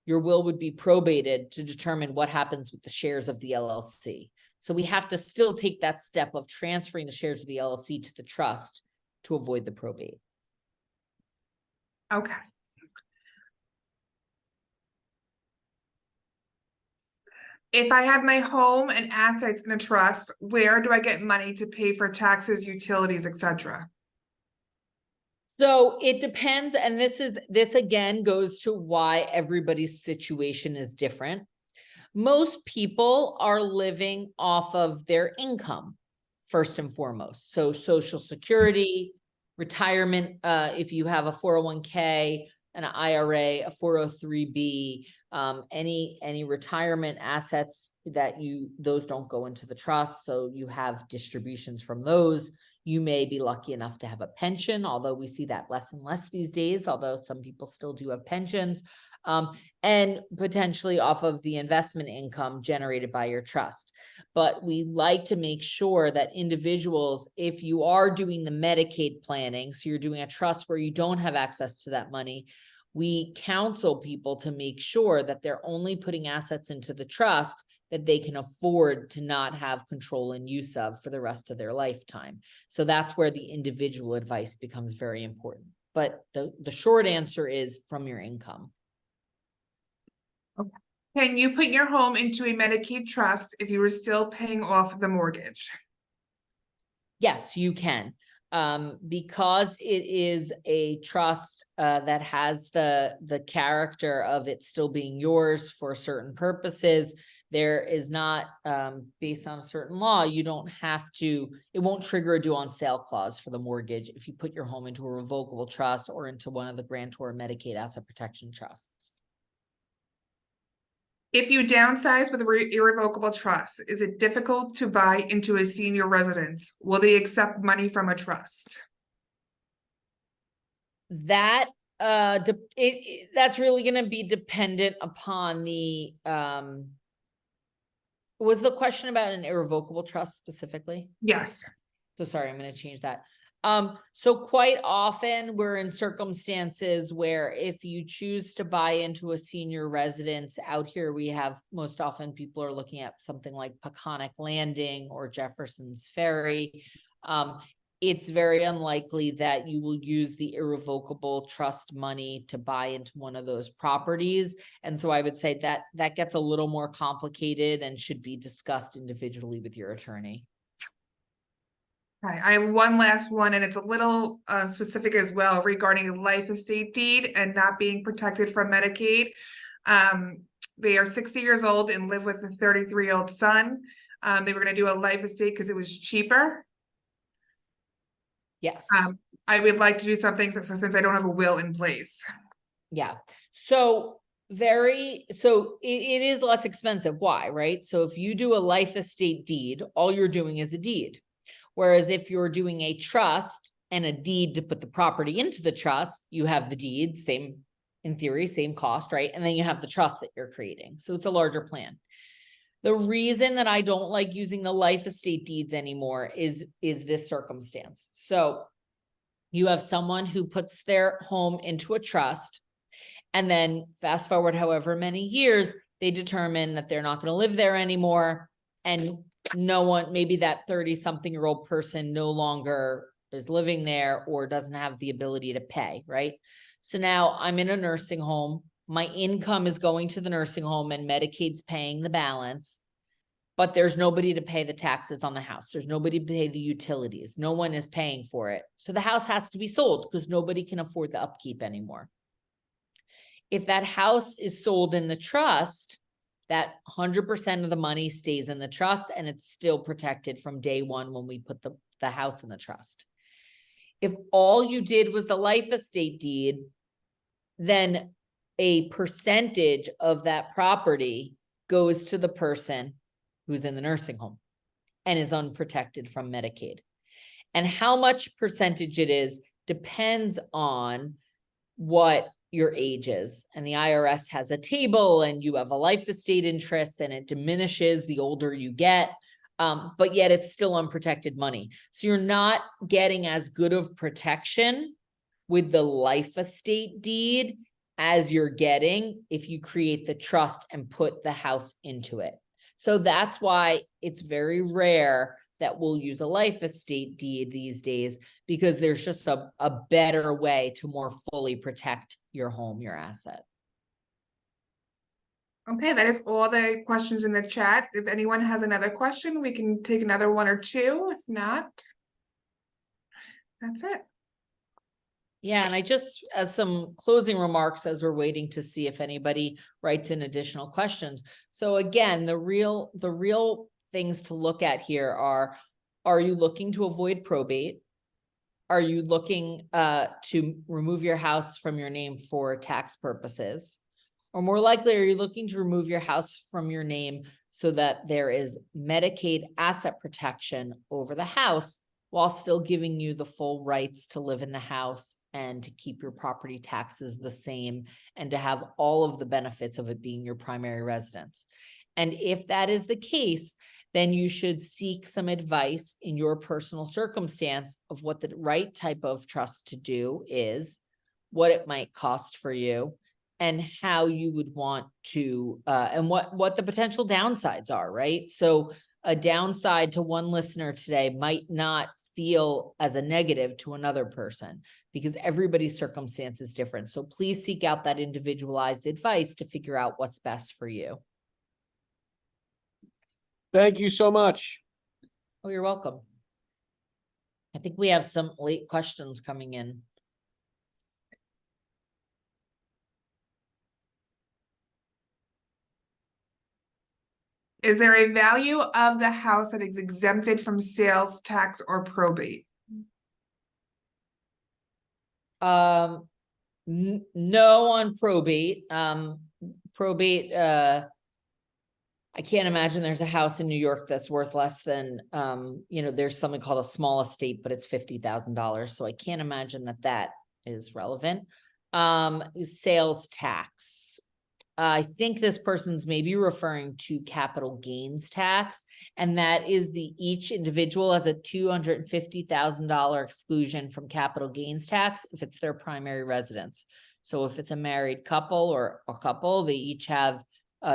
your will would be probated to determine what happens with the shares of the LLC. So we have to still take that step of transferring the shares of the LLC to the trust to avoid the probate. Okay. If I have my home and assets in a trust, where do I get money to pay for taxes, utilities, etc.? So it depends. And this again goes to why everybody's situation is different. Most people are living off of their income, first and foremost. So Social Security, retirement, if you have a 401k, an IRA, a 403b, any retirement assets that those don't go into the trust. So you have distributions from those. You may be lucky enough to have a pension, although we see that less and less these days, although some people still do have pensions. And potentially off of the investment income generated by your trust. But we like to make sure that individuals, if you are doing the Medicaid planning, so you're doing a trust where you don't have access to that money, we counsel people to make sure that they're only putting assets into the trust that they can afford to not have control and use of for the rest of their lifetime. So that's where the individual advice becomes very important. But the short answer is from your income. Okay. Can you put your home into a Medicaid trust if you were still paying off the mortgage? Yes, you can. Because it is a trust that has the character of it still being yours for certain purposes. There is not, based on a certain law, you don't have to, it won't trigger a due on sale clause for the mortgage if you put your home into a revocable trust or into one of the grantor Medicaid asset protection trusts. If you downsize with an irrevocable trust, is it difficult to buy into a senior residence? Will they accept money from a trust? That that's really going to be dependent upon the was the question about an irrevocable trust specifically? Yes. So sorry, I'm going to change that. So quite often we're in circumstances where if you choose to buy into a senior residence out here, we have most often people are looking at something like Peconic Landing or Jefferson's Ferry. It's very unlikely that you will use the irrevocable trust money to buy into one of those properties. And so I would say that that gets a little more complicated and should be discussed individually with your attorney. Okay, I have one last one, and it's a little specific as well regarding a life estate deed and not being protected from Medicaid. They are 60 years old and live with a 33-year-old son. They were going to do a life estate because it was cheaper. Yes. I would like to do something since I don't have a will in place. Yeah. So it is less expensive. Why? Right? So if you do a life estate deed, all you're doing is a deed. Whereas if you're doing a trust and a deed to put the property into the trust, you have the deed, same, in theory, same cost, right? And then you have the trust that you're creating. So it's a larger plan. The reason that I don't like using the life estate deeds anymore is this circumstance. So you have someone who puts their home into a trust, and then fast forward however many years, they determine that they're not going to live there anymore. And no one, maybe that 30-something-year-old person no longer is living there or doesn't have the ability to pay, right? So now I'm in a nursing home. My income is going to the nursing home and Medicaid's paying the balance, but there's nobody to pay the taxes on the house. There's nobody to pay the utilities. No one is paying for it. So the house has to be sold because nobody can afford the upkeep anymore. If that house is sold in the trust, that 100% of the money stays in the trust and it's still protected from day one when we put the house in the trust. If all you did was the life estate deed, then a percentage of that property goes to the person who's in the nursing home and is unprotected from Medicaid. And how much percentage it is depends on what your age is. And the IRS has a table, and you have a life estate interest, and it diminishes the older you get. But yet it's still unprotected money. So you're not getting as good of protection with the life estate deed as you're getting if you create the trust and put the house into it. So that's why it's very rare that we'll use a life estate deed these days, because there's just a better way to more fully protect your home, your asset. Okay, that is all the questions in the chat. If anyone has another question, we can take another one or two. If not, that's it. Yeah, and I just, as some closing remarks, as we're waiting to see if anybody writes in additional questions. So again, the real things to look at here are you looking to avoid probate? Are you looking to remove your house from your name for tax purposes? Or more likely, are you looking to remove your house from your name so that there is Medicaid asset protection over the house, while still giving you the full rights to live in the house and to keep your property taxes the same and to have all of the benefits of it being your primary residence? And if that is the case, then you should seek some advice in your personal circumstance of what the right type of trust to do is, what it might cost for you, and how you would want to, and what the potential downsides are, right? So a downside to one listener today might not feel as a negative to another person, because everybody's circumstance is different. So please seek out that individualized advice to figure out what's best for you. Thank you so much. Oh, you're welcome. I think we have some late questions coming in. Is there a value of the house that is exempted from sales tax or probate? No on probate. Probate, I can't imagine there's a house in New York that's worth less than, there's something called a small estate, but it's $50,000. So I can't imagine that is relevant. Sales tax. I think this person's maybe referring to capital gains tax, and that is each individual has a $250,000 exclusion from capital gains tax if it's their primary residence. So if it's a married couple or a couple, they each have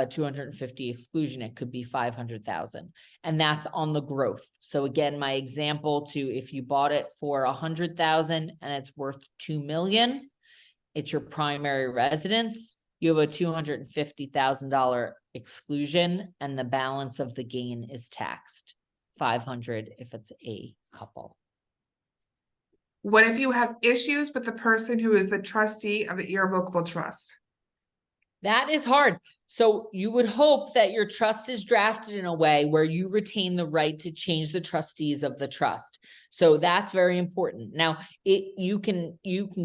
250 exclusion. It could be 500,000, and that's on the growth. So again, my example if you bought it for 100,000 and it's worth 2 million, it's your primary residence. You have a $250,000 exclusion, and the balance of the gain is taxed. 500 if it's a couple. What if you have issues with the person who is the trustee of the irrevocable trust? That is hard. So you would hope that your trust is drafted in a way where you retain the right to change the trustees of the trust. So that's very important. Now, you can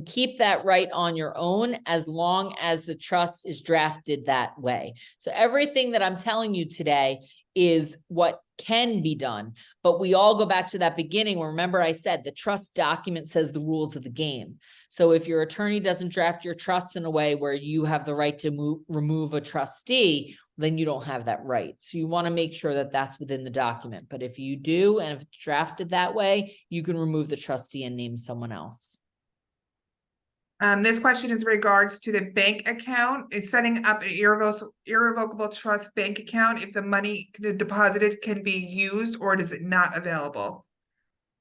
keep that right on your own as long as the trust is drafted that way. So everything that I'm telling you today is what can be done, but we all go back to that beginning where, remember I said the trust document says the rules of the game. So if your attorney doesn't draft your trusts in a way where you have the right to remove a trustee, then you don't have that right. So you want to make sure that that's within the document. But if you do, and if it's drafted that way, you can remove the trustee and name someone else. This question is in regards to the bank account. Is setting up an irrevocable trust bank account if the money deposited can be used, or is it not available?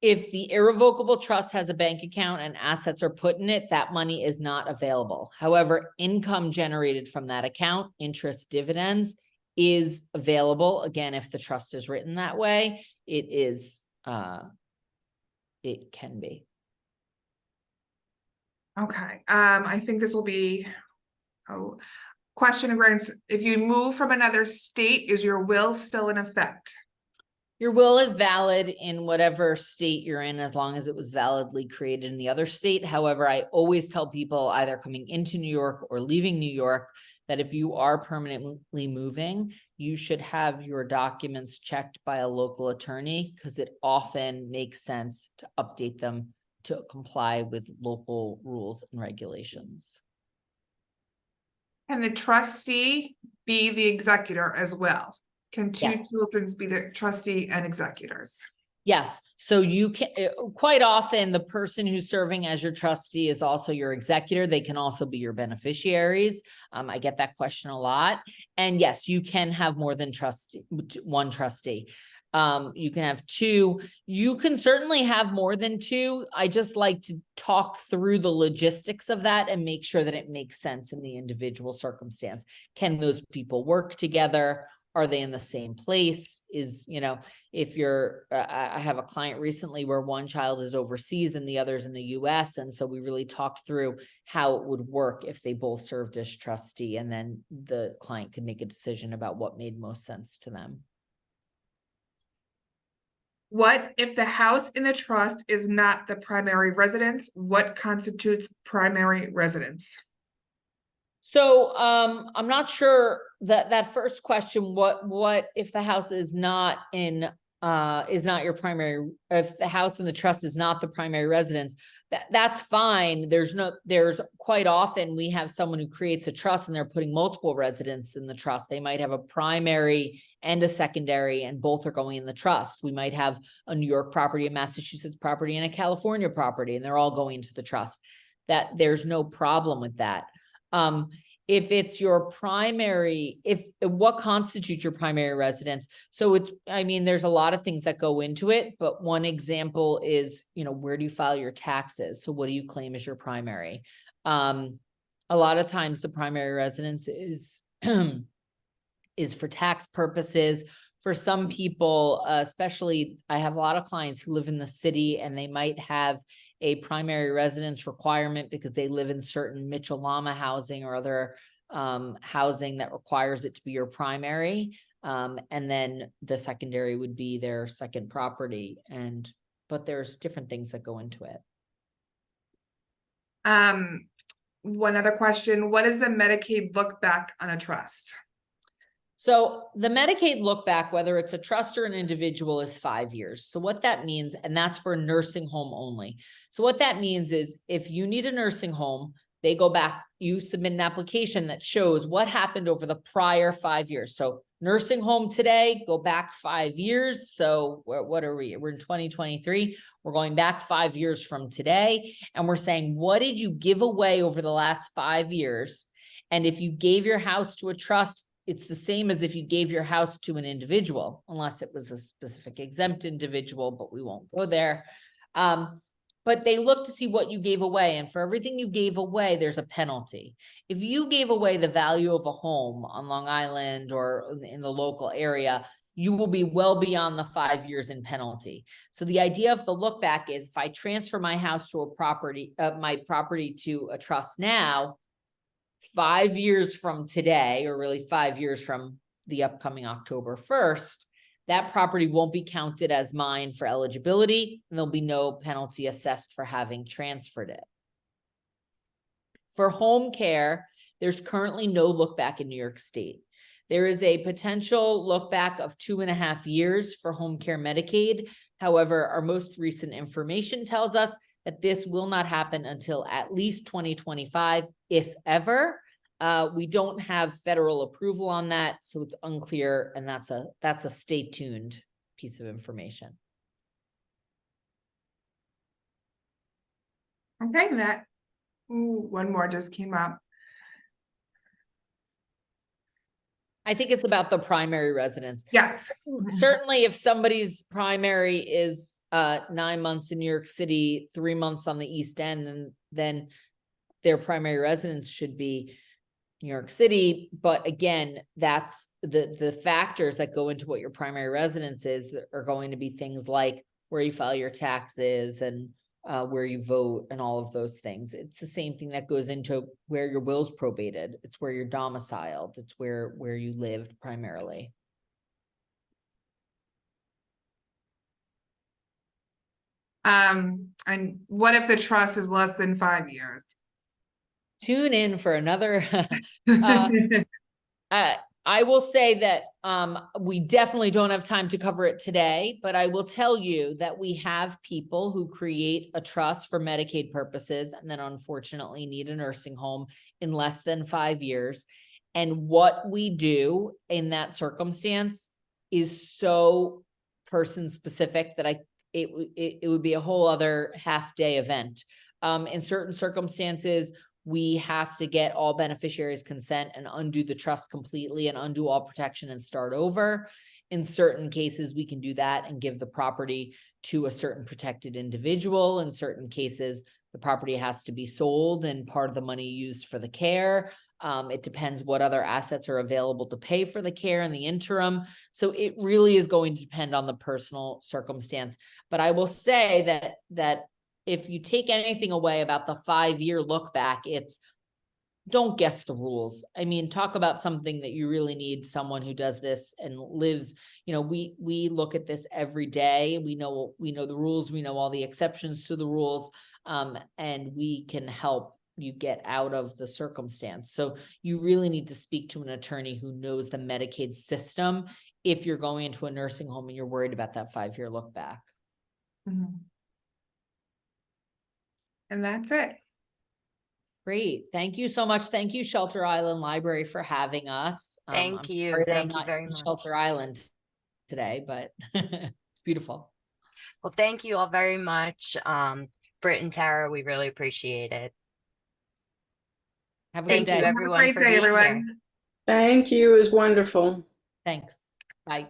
If the irrevocable trust has a bank account and assets are put in it, that money is not available. However, income generated from that account, interest, dividends, is available. Again, if the trust is written that way, it can be. Okay. I think this will be question regarding if you move from another state, is your will still in effect? Your will is valid in whatever state you're in, as long as it was validly created in the other state. However, I always tell people either coming into New York or leaving New York that if you are permanently moving, you should have your documents checked by a local attorney, because it often makes sense to update them to comply with local rules and regulations. Can the trustee be the executor as well? Can two Yes. children be the trustee and executors? Yes, so you can, quite often, the person who's serving as your trustee is also your executor. They can also be your beneficiaries. I get that question a lot. And yes, you can have more than one trustee. You can have two. You can certainly have more than two. I just like to talk through the logistics of that and make sure that it makes sense in the individual circumstance. Can those people work together? Are they in the same place? If you're, I have a client recently where one child is overseas and the other's in the US. And so we really talked through how it would work if they both served as trustee, and then the client could make a decision about what made most sense to them. What if the house in the trust is not the primary residence? What constitutes primary residence? So I'm not sure that first question, what if the house is not your primary, if the house in the trust is not the primary residence, that's fine. There's quite often we have someone who creates a trust and they're putting multiple residents in the trust. They might have a primary and a secondary, and both are going in the trust. We might have a New York property, a Massachusetts property, and a California property, and they're all going into the trust. That there's no problem with that. If it's your primary, what constitutes your primary residence? So there's a lot of things that go into it, but one example is, where do you file your taxes? So what do you claim as your primary? A lot of times the primary residence is, is for tax purposes. For some people, especially, I have a lot of clients who live in the city and they might have a primary residence requirement because they live in certain Mitchell-Lama housing or other housing that requires it to be your primary. And then the secondary would be their second property. But there's different things that go into it. One other question, what is the Medicaid look back on a trust? So the Medicaid look back, whether it's a trust or an individual, is 5 years. So what that means, and that's for a nursing home only. So what that means is if you need a nursing home, they go back, you submit an application that shows what happened over the prior 5 years. So nursing home today, go back 5 years. So what are we? We're in 2023. We're going back 5 years from today. And we're saying, what did you give away over the last 5 years? And if you gave your house to a trust, it's the same as if you gave your house to an individual, unless it was a specific exempt individual, but we won't go there. But they look to see what you gave away. And for everything you gave away, there's a penalty. If you gave away the value of a home on Long Island or in the local area, you will be well beyond the 5 years in penalty. So the idea of the look back is if I transfer my house to my property to a trust now, 5 years from today, or really 5 years from the upcoming October 1st, that property won't be counted as mine for eligibility, and there'll be no penalty assessed for having transferred it. For home care, there's currently no look back in New York State. There is a potential look back of 2.5 years for home care Medicaid. However, our most recent information tells us that this will not happen until at least 2025, if ever. We don't have federal approval on that, so it's unclear, and that's a stay tuned piece of information. Okay, one more just came up. I think it's about the primary residence. Yes. Certainly, if somebody's primary is 9 months in New York City, 3 months on the East End, then their primary residence should be New York City. But again, that's the factors that go into what your primary residence is are going to be things like where you file your taxes and where you vote and all of those things. It's the same thing that goes into where your will's probated. It's where you're domiciled. It's where you lived primarily. And what if the trust is less than 5 years? Tune in for another. I will say that we definitely don't have time to cover it today, but I will tell you that we have people who create a trust for Medicaid purposes and then unfortunately need a nursing home in less than 5 years. And what we do in that circumstance is so person specific that it would be a whole other half-day event. In certain circumstances, we have to get all beneficiaries' consent and undo the trust completely and undo all protection and start over. In certain cases, we can do that and give the property to a certain protected individual. In certain cases, the property has to be sold and part of the money used for the care. It depends what other assets are available to pay for the care in the interim. So it really is going to depend on the personal circumstance. But I will say that if you take anything away about the 5-year look back, it's don't guess the rules. I mean, talk about something that you really need someone who does this and lives, we look at this every day. We know the rules, we know all the exceptions to the rules, and we can help you get out of the circumstance. So you really need to speak to an attorney who knows the Medicaid system if you're going into a nursing home and you're worried about that 5-year look back. Mhm. And that's it. Great. Thank you so much. Thank you, Shelter Island Library, for having us. Thank I'm you. sorry that I'm Thank you not very in much. Shelter Island today, but it's beautiful. Well, thank you all very much. Britt and Tara, we really appreciate it. Have a Thank good you, day. Have a everyone, great for day, being here. everyone. Thank you. It was wonderful. Thanks. Bye.